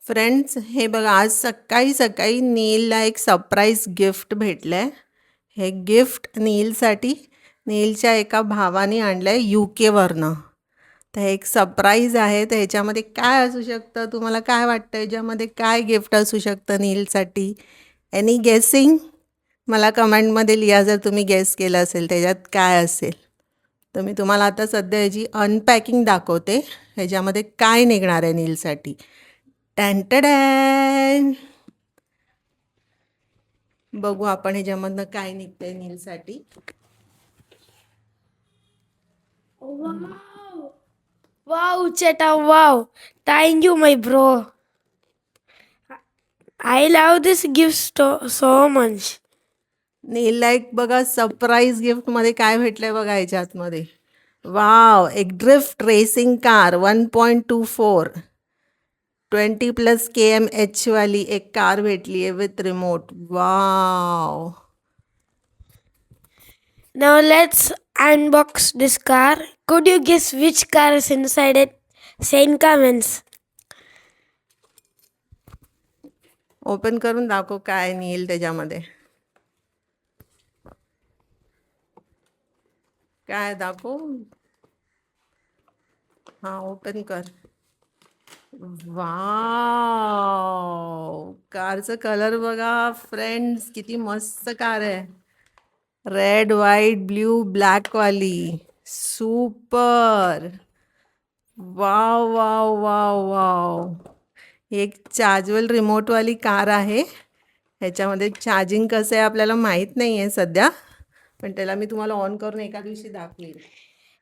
Friends, हे बघा आज सकाळी सकाळी नीलला एक सरप्राईज गिफ्ट भेटलंय. हे गिफ्ट नीलसाठी नीलच्या एका भावाने आणलंय UK वरनं. तर हे एक सरप्राईज आहे. तर ह्याच्यामध्ये काय असू शकतं, तुम्हाला काय वाटतं ह्याच्यामध्ये काय गिफ्ट असू शकतं नीलसाठी? एनी गेसिंग? मला कमेंटमध्ये लिहा जर तुम्ही गेस केलं असेल त्याच्यात काय असेल. तर मी तुम्हाला आता सध्या ह्याची अनपॅकिंग दाखवते. ह्याच्यामध्ये काय निघणार आहे नीलसाठी. टॅन. बघू आपण ह्याच्यामधनं काय निघतंय नीलसाठी. Wow. Wow, Cheta, wow. Thank you, my bro. I love this gift so much. नीलला एक बघा सरप्राईज गिफ्टमध्ये काय भेटलंय बघा ह्याच्या आतमध्ये. वाव, एक ड्रिफ्ट रेसिंग कार 1.24 20+ kmh वाली एक कार भेटली आहे with remote. Wow. Now let's unbox this car. Could you guess which car is inside it? Say in comments. Open करून दाखव काय नील त्याच्यामध्ये. काय दाखव. हा, ओपन कर. वाव, कारचं कलर बघा फ्रेंड्स, किती मस्त कार आहे. रेड व्हाईट ब्ल्यू ब्लॅक वाली. Super. Wow wow wow wow. ही एक चार्जेबल रिमोटवाली कार आहे. ह्याच्यामध्ये चार्जिंग कसं आहे आपल्याला माहीत नाही आहे सध्या, पण त्याला मी तुम्हाला ऑन करून एका दिवशी दाखवेल.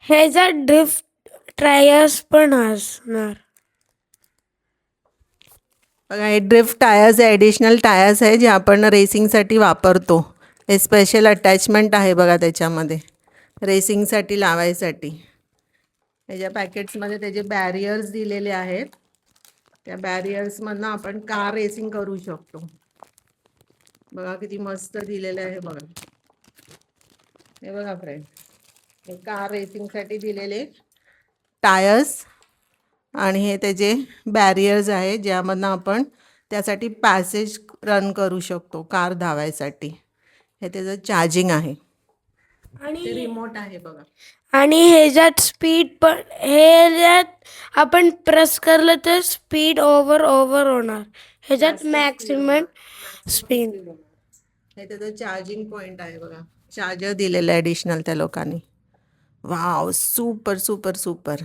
ह्याचा ड्रिफ्ट टायर्स पण असणार. बघा, हे ड्रिफ्ट टायर्स आहे, ॲडिशनल टायर्स आहे जे आपण रेसिंगसाठी वापरतो. हे स्पेशल अटॅचमेंट आहे बघा त्याच्यामध्ये रेसिंगसाठी लावायसाठी. ह्याच्या पॅकेट्समध्ये त्याचे बॅरियर्स दिलेले आहेत. त्या बॅरियर्समधनं आपण कार रेसिंग करू शकतो. बघा किती मस्त दिलेलं आहे बघा. हे बघा फ्रेंड, हे कार रेसिंगसाठी दिलेले टायर्स आणि हे त्याचे बॅरियर्स आहे ज्यामधनं आपण त्यासाठी पॅसेज रन करू शकतो कार धावायसाठी. हे त्याचं चार्जिंग आहे आणि रिमोट आहे बघा. आणि ह्याच्यात स्पीड पण ह्याच्यात आपण प्रेस करलं तर स्पीड ओव्हर होणार. ह्याच्यात मॅक्सिमम स्पीड. हे त्याचं चार्जिंग पॉईंट आहे बघा. चार्जर दिलेलं आहे ॲडिशनल त्या लोकांनी. Wow, super super super.